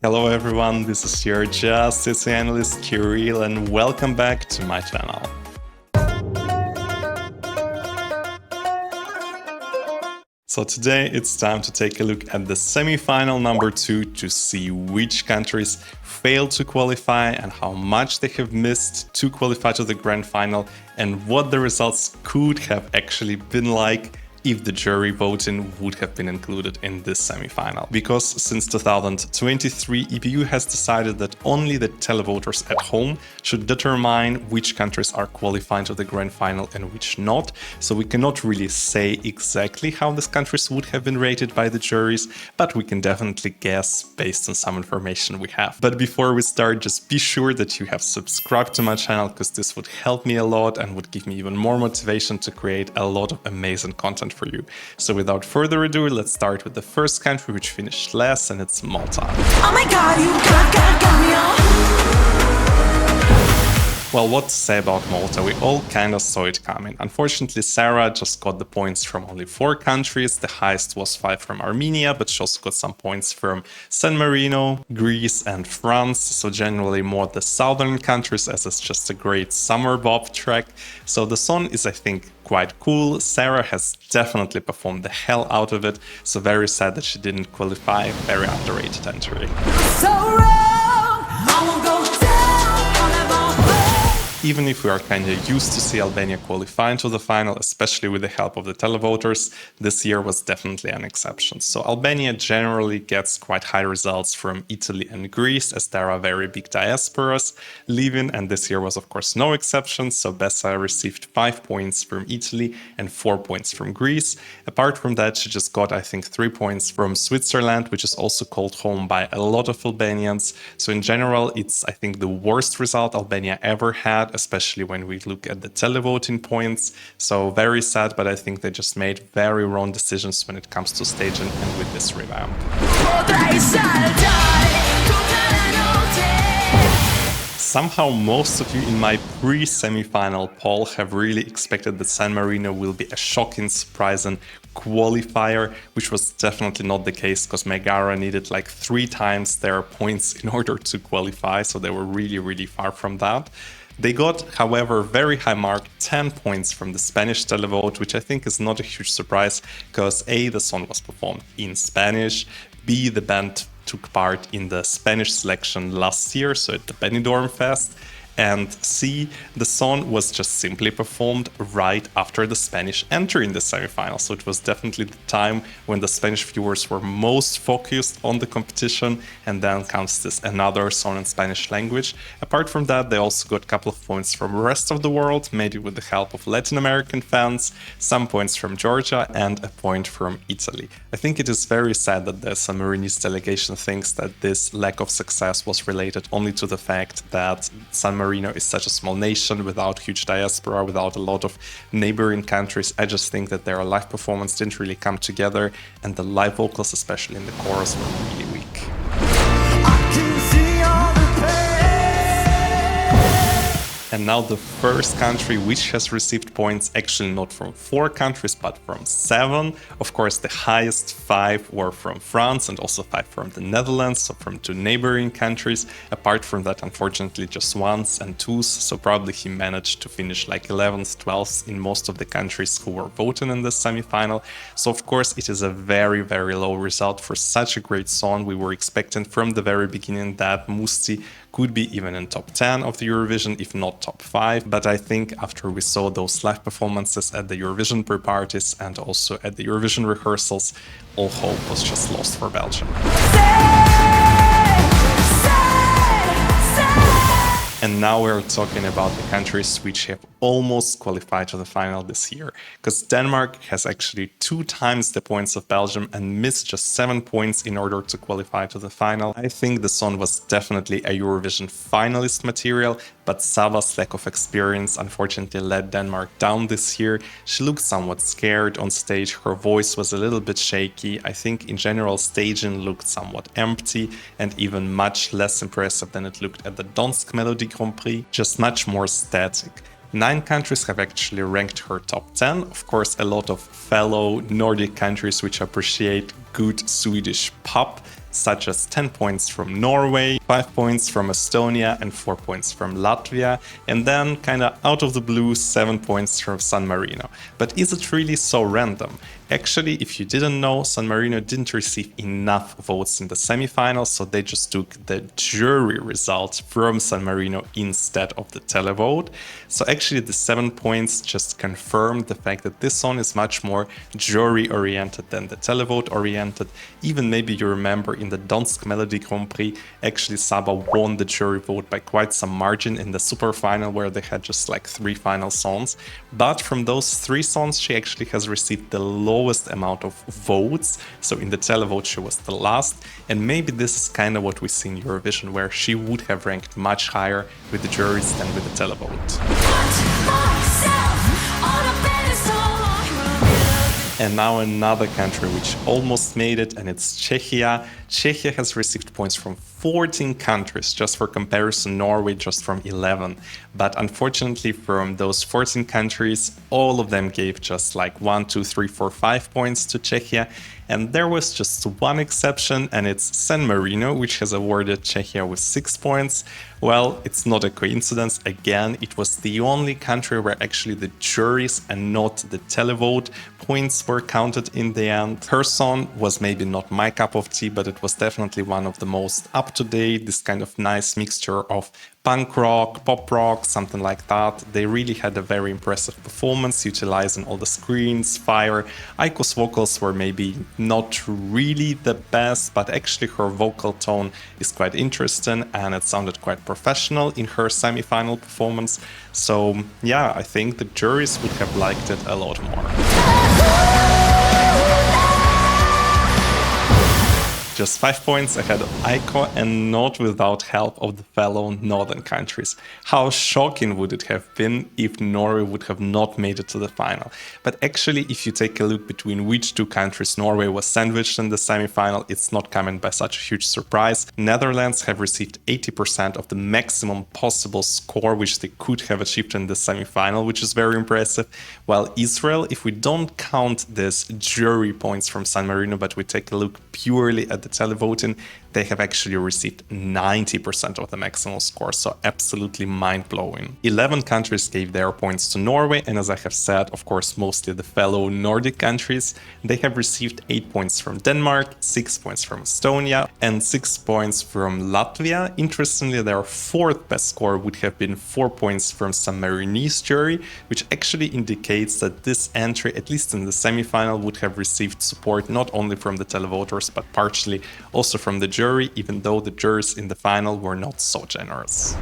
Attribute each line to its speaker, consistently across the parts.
Speaker 1: Hello everyone, this is your justice analyst Kirill and welcome back to my channel. So today it's time to take a look at the semi-final number 2 to see which countries failed to qualify and how much they have missed to qualify to the grand final and what the results could have actually been like if the jury voting would have been included in this semi-final. Because since 2023, EPU has decided that only the televoters at home should determine which countries are qualifying to the grand final and which not. So we cannot really say exactly how these countries would have been rated by the juries, but we can definitely guess based on some information we have. But before we start, just be sure that you have subscribed to my channel, because this would help me a lot and would give me even more motivation to create a lot of amazing content for you. So without further ado, let's start with the first country which finished last, and it's Malta. Oh my god, you got me on. Well, what to say about Malta? We all kind of saw it coming. Unfortunately, Sarah just got the points from only 4 countries. The highest was 5 from Armenia, but she also got some points from San Marino, Greece and France. So generally more the southern countries, as it's just a great summer bob track. So the song is, I think, quite cool. Sarah has definitely performed the hell out of it. So very sad that she didn't qualify. Very underrated entry. So wrong, I won't go Even if we are kind of used to see Albania qualifying to the final, especially with the help of the televoters, this year was definitely an exception. So Albania generally gets quite high results from Italy and Greece, as there are very big diasporas living, and this year was of course no exception. So Besa received 5 points from Italy and 4 points from Greece. Apart from that, she just got, I think, 3 points from Switzerland, which is also called home by a lot of Albanians. So in general, it's, I think, the worst result Albania ever had, especially when we look at the televoting points. So very sad, but I think they just made very wrong decisions when it comes to staging and with this revamp. Somehow most of you in my pre-semi-final poll have really expected that San Marino will be a shocking surprise and qualifier, which was definitely not the case, because Megara needed like 3 times their points in order to qualify, so they were really far from that. They got, however, very high mark, 10 points from the Spanish televote, which I think is not a huge surprise, because A, the song was performed in Spanish, B, the band took part in the Spanish selection last year, so at the Benidorm Fest, and C, the song was just simply performed right after the Spanish entry in the semifinal. So it was definitely the time when the Spanish viewers were most focused on the competition, and then comes this another song in Spanish language. Apart from that, they also got a couple of points from the rest of the world, maybe with the help of Latin American fans, some points from Georgia, and a point from Italy. I think it is very sad that the Sammarinese delegation thinks that this lack of success was related only to the fact that San Marino is such a small nation without huge diaspora, without a lot of neighboring countries. I just think that their live performance didn't really come together, and the live vocals, especially in the chorus, were really weak. And now the first country which has received points, actually not from 4 countries, but from 7. Of course, the highest 5 were from France and also 5 from the Netherlands, so from 2 neighboring countries. Apart from that, unfortunately, just 1s and 2s, so probably he managed to finish like 11th, 12th in most of the countries who were voting in the semi-final. So of course, it is a very low result for such a great song. We were expecting from the very beginning that Mustii could be even in top 10 of the Eurovision, if not top 5. But I think after we saw those live performances at the Eurovision pre-parties and also at the Eurovision rehearsals, all hope was just lost for Belgium. And now we're talking about the countries which have almost qualified to the final this year, because Denmark has actually 2 times the points of Belgium and missed just 7 points in order to qualify to the final. I think the song was definitely a Eurovision finalist material, but Saba's lack of experience unfortunately let Denmark down this year. She looked somewhat scared on stage, her voice was a little bit shaky. I think in general staging looked somewhat empty and even much less impressive than it looked at the Dansk Melody Grand Prix, just much more static. 9 countries have actually ranked her top 10. Of course, a lot of fellow Nordic countries which appreciate good Swedish pop such as 10 points from Norway, 5 points from Estonia, and 4 points from Latvia, and then kinda out of the blue 7 points from San Marino. But is it really so random? Actually, if you didn't know, San Marino didn't receive enough votes in the semifinals, so they just took the jury results from San Marino instead of the televote. So actually the 7 points just confirmed the fact that this song is much more jury-oriented than the televote-oriented. Even maybe you remember in the Dansk Melody Grand Prix, actually Saba won the jury vote by quite some margin in the super final where they had just like 3 final songs. But from those 3 songs, she actually has received the lowest amount of votes. So in the televote, she was the last. And maybe this is kind of what we see in Eurovision, where she would have ranked much higher with the juries than with the televote. And now another country which almost made it, and it's Czechia. Czechia has received points from 14 countries. Just for comparison, Norway just from 11. But unfortunately, from those 14 countries, all of them gave just like 1, 2, 3, 4, 5 points to Czechia. And there was just one exception, and it's San Marino, which has awarded Czechia with 6 points. Well, it's not a coincidence. Again, it was the only country where actually the juries and not the televote points were counted in the end. Her song was maybe not my cup of tea, but it was definitely one of the most up-to-date, this kind of nice mixture of punk rock, pop rock, something like that. They really had a very impressive performance, utilizing all the screens, fire. Aiko's vocals were maybe not really the best, but actually her vocal tone is quite interesting and it sounded quite professional in her semi-final performance. So yeah, I think the juries would have liked it a lot more. Just 5 points ahead of Aiko, and not without help of the fellow northern countries. How shocking would it have been if Norway would have not made it to the final? But actually, if you take a look between which 2 countries Norway was sandwiched in the semi-final, it's not coming by such a huge surprise. Netherlands have received 80% of the maximum possible score which they could have achieved in the semi-final, which is very impressive. While Israel, if we don't count this jury points from San Marino, but we take a look purely at the televoting, they have actually received 90% of the maximum score, so absolutely mind-blowing. 11 countries gave their points to Norway, and as I have said, of course, mostly the fellow Nordic countries. They have received 8 points from Denmark, 6 points from Estonia, and 6 points from Latvia. Interestingly, their 4th best score would have been 4 points from Sammarinese jury, which actually indicates that this entry, at least in the semi-final, would have received support not only from the televoters, but partially also from the jury, even though the jurors in the final were not so generous.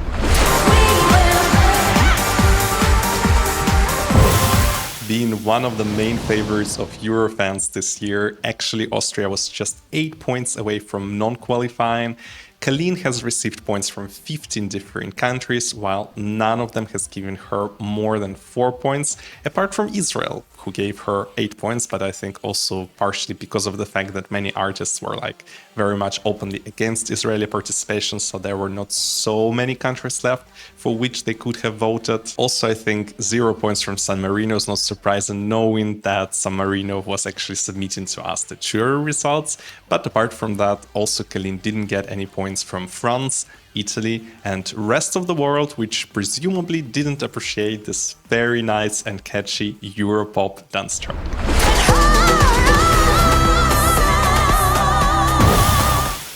Speaker 1: Being one of the main favorites of Eurofans this year, actually Austria was just 8 points away from non-qualifying. Kaleen has received points from 15 different countries, while none of them has given her more than 4 points, apart from Israel, who gave her 8 points, but I think also partially because of the fact that many artists were like very much openly against Israeli participation, so there were not so many countries left for which they could have voted. Also, I think 0 points from San Marino is not surprising, knowing that San Marino was actually submitting to us the jury results. But apart from that, also Kaleen didn't get any points from France, Italy, and rest of the world, which presumably didn't appreciate this very nice and catchy Europop dance track.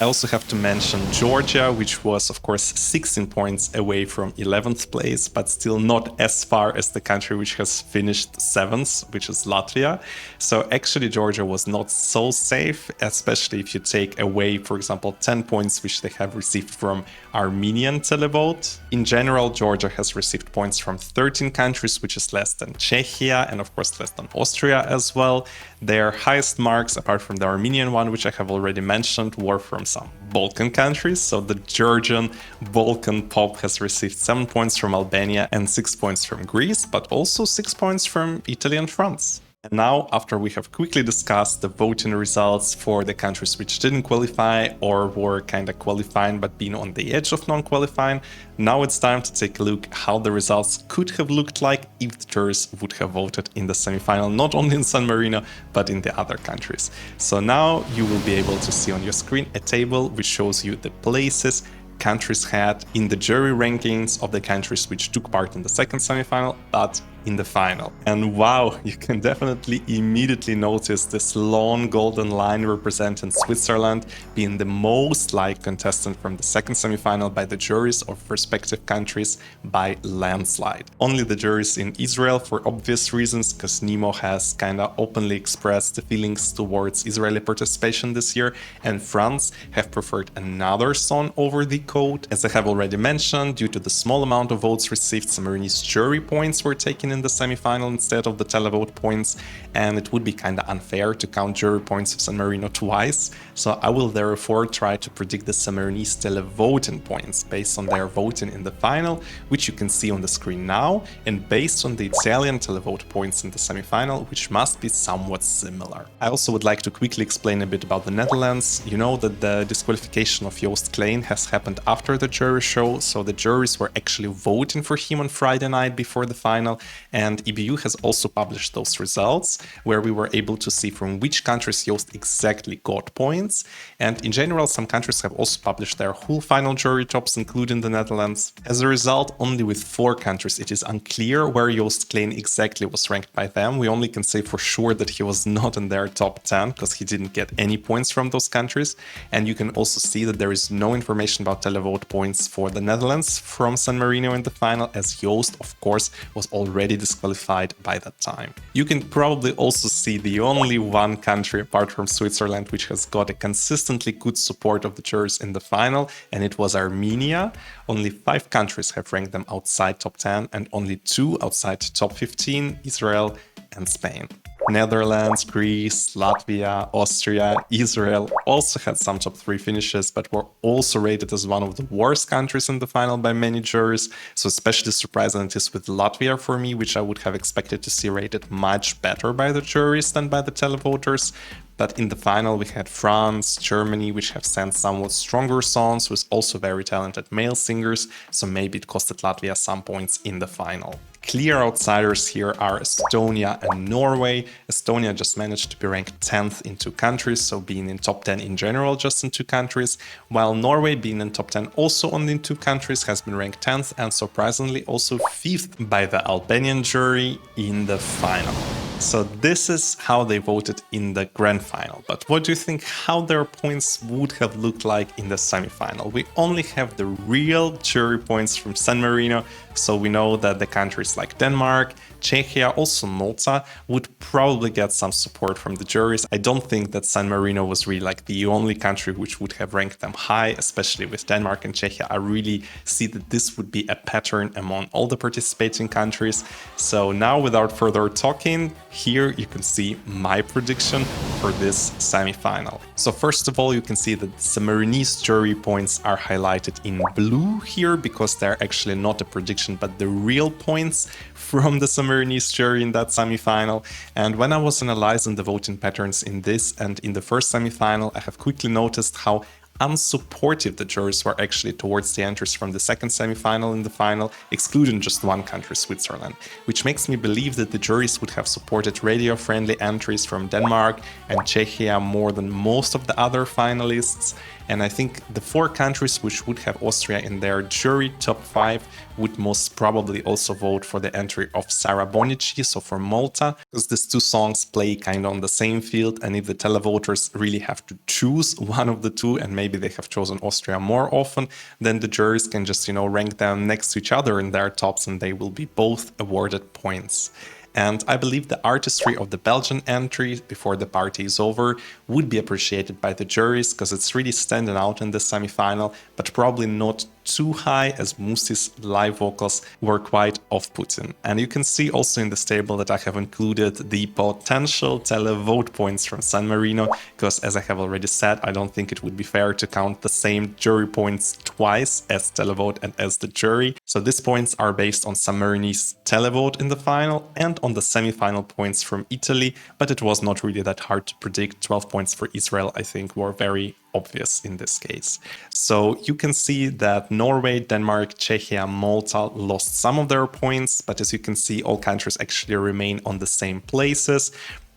Speaker 1: I also have to mention Georgia, which was, of course, 16 points away from 11th place, but still not as far as the country which has finished 7th, which is Latvia. So actually, Georgia was not so safe, especially if you take away, for example, 10 points which they have received from Armenian televote. In general, Georgia has received points from 13 countries, which is less than Czechia and, of course, less than Austria as well. Their highest marks, apart from the Armenian one, which I have already mentioned, were from some Balkan countries. So the Georgian Balkan pop has received 7 points from Albania and 6 points from Greece, but also 6 points from Italy and France. And now, after we have quickly discussed the voting results for the countries which didn't qualify or were kind of qualifying but being on the edge of non-qualifying, now it's time to take a look how the results could have looked like if the jurors would have voted in the semi-final, not only in San Marino, but in the other countries. So now you will be able to see on your screen a table which shows you the places countries had in the jury rankings of the countries which took part in the second semi-final, but in the final. And wow, you can definitely immediately notice this long golden line representing Switzerland being the most liked contestant from the second semi-final by the juries of respective countries by landslide. Only the juries in Israel, for obvious reasons, because Nemo has kind of openly expressed the feelings towards Israeli participation this year, and France have preferred another song over the Gåte. As I have already mentioned, due to the small amount of votes received, Sammarinese jury points were taken in the semi-final instead of the televote points, and it would be kind of unfair to count jury points of San Marino twice, so I will therefore try to predict the Sammarinese televoting points based on their voting in the final, which you can see on the screen now, and based on the Italian televote points in the semi-final, which must be somewhat similar. I also would like to quickly explain a bit about the Netherlands. You know that the disqualification of Kaleen has happened after the jury show, so the juries were actually voting for him on Friday night before the final, and EBU has also published those results, where we were able to see from which countries Joost exactly got points. And in general, some countries have also published their whole final jury tops, including the Netherlands. As a result, only with 4 countries it is unclear where Joost Kaleen exactly was ranked by them. We only can say for sure that he was not in their top 10, because he didn't get any points from those countries. And you can also see that there is no information about televote points for the Netherlands from San Marino in the final, as Joost, of course, was already disqualified by that time. You can probably also see the only one country apart from Switzerland which has got a consistently good support of the jurors in the final, and it was Armenia. Only 5 countries have ranked them outside top 10 and only 2 outside top 15, Israel and Spain. Netherlands, Greece, Latvia, Austria, Israel also had some top 3 finishes, but were also rated as one of the worst countries in the final by many jurors. So especially surprising it is with Latvia for me, which I would have expected to see rated much better by the juries than by the televoters. But in the final we had France, Germany, which have sent somewhat stronger songs with also very talented male singers, so maybe it costed Latvia some points in the final. Clear outsiders here are Estonia and Norway. Estonia just managed to be ranked 10th in 2 countries, so being in top 10 in general just in 2 countries, while Norway, being in top 10 also only in 2 countries, has been ranked 10th and surprisingly also 5th by the Albanian jury in the final. So this is how they voted in the grand final. But what do you think how their points would have looked like in the semi-final? We only have the real jury points from San Marino, so we know that the countries like Denmark, Czechia, also Malta would probably get some support from the juries. I don't think that San Marino was really like the only country which would have ranked them high, especially with Denmark and Czechia. I really see that this would be a pattern among all the participating countries. So now, without further talking, here you can see my prediction for this semi-final. So first of all, you can see that the Sammarinese jury points are highlighted in blue here because they're actually not a prediction but the real points from the Sammarinese jury in that semi-final. And when I was analyzing the voting patterns in this and in the first semi-final, I have quickly noticed how unsupportive the jurors were actually towards the entries from the second semi-final in the final, excluding just one country, Switzerland, which makes me believe that the juries would have supported radio-friendly entries from Denmark and Czechia more than most of the other finalists. And I think the 4 countries which would have Austria in their jury top 5 would most probably also vote for the entry of Bonnici, so for Malta, because these 2 songs play kind of on the same field, and if the televoters really have to choose one of the 2, and maybe they have chosen Austria more often, then the juries can just, rank them next to each other in their tops, and they will be both awarded points. And I believe the artistry of the Belgian entry before the party is over would be appreciated by the juries because it's really standing out in the semi-final, but probably not too high, as Mustii's live vocals were quite off-putting. And you can see also in this table that I have included the potential televote points from San Marino, because as I have already said, I don't think it would be fair to count the same jury points twice as televote and as the jury. So these points are based on Sammarinese televote in the final and on the semi-final points from Italy, but it was not really that hard to predict. 12 points for Israel, I think, were very obvious in this case. So you can see that Norway, Denmark, Czechia, Malta lost some of their points, but as you can see, all countries actually remain on the same places.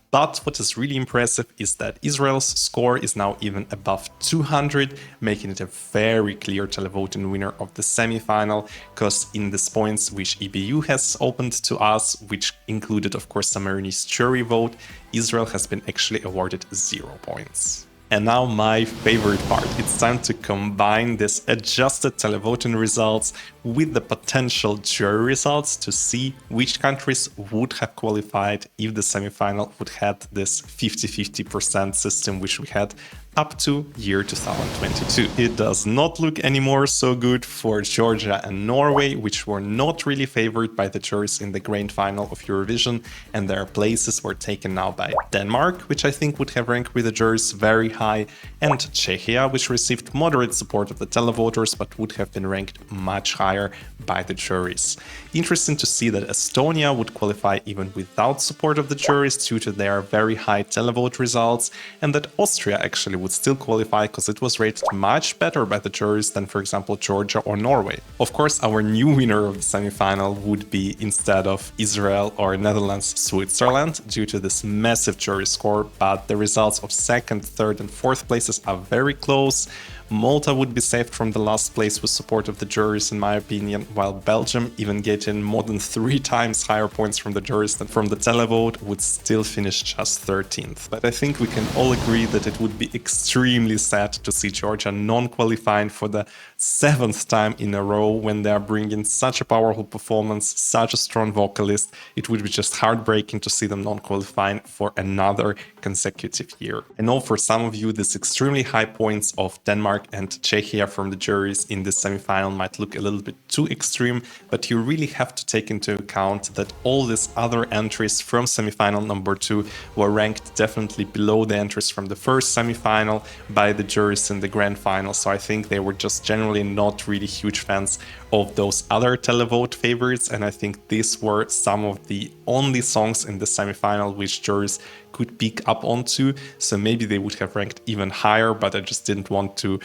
Speaker 1: But what is really impressive is that Israel's score is now even above 200, making it a very clear televoting winner of the semi-final, because in these points which EBU has opened to us, which included of course Sammarinese jury vote, Israel has been actually awarded 0 points. And now my favorite part, it's time to combine this adjusted televoting results with the potential jury results to see which countries would have qualified if the semi-final would have this 50-50% system which we had up to year 2022. It does not look anymore so good for Georgia and Norway, which were not really favored by the juries in the grand final of Eurovision, and their places were taken now by Denmark, which I think would have ranked with the juries very high, and Czechia, which received moderate support of the televoters but would have been ranked much higher by the juries. Interesting to see that Estonia would qualify even without support of the juries due to their very high televote results, and that Austria actually would still qualify because it was rated much better by the juries than, for example, Georgia or Norway. Of course, our new winner of the semi-final would be, instead of Israel or Netherlands, Switzerland, due to this massive jury score, but the results of second, third and fourth places are very close. Malta would be saved from the last place with support of the juries, in my opinion, while Belgium, even getting more than 3 times higher points from the juries than from the televote, would still finish just 13th. But I think we can all agree that it would be extremely sad to see Georgia non-qualifying for the 7th time in a row when they are bringing such a powerful performance, such a strong vocalist. It would be just heartbreaking to see them non-qualifying for another consecutive year. I know for some of you, this extremely high points of Denmark and Czechia from the juries in this semi-final might look a little bit too extreme, but you really have to take into account that all these other entries from semi-final number 2 were ranked definitely below the entries from the first semi-final by the juries in the grand final. So I think they were just generally not really huge fans of those other televote favorites, and I think these were some of the only songs in the semi-final which juries could pick up onto. So maybe they would have ranked even higher, but I just didn't want to,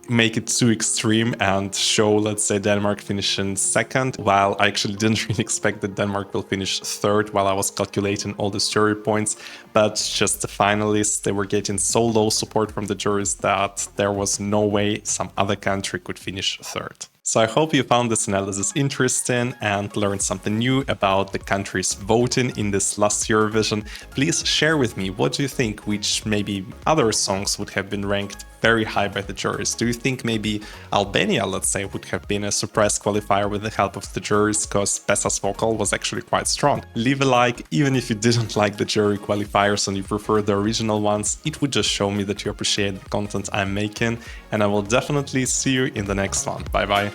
Speaker 1: make it too extreme and show, let's say, Denmark finishing second, while I actually didn't really expect that Denmark will finish third while I was calculating all the jury points. But just the finalists, they were getting so low support from the juries that there was no way some other country could finish third. So I hope you found this analysis interesting and learned something new about the countries voting in this last Eurovision. Please share with me, what do you think, which maybe other songs would have been ranked very high by the juries? Do you think maybe Albania, let's say, would have been a surprise qualifier with the help of the juries, because Besa's vocal was actually quite strong? Leave a like, even if you didn't like the jury qualifiers and you prefer the original ones. It would just show me that you appreciate the content I'm making, and I will definitely see you in the next one. Bye bye.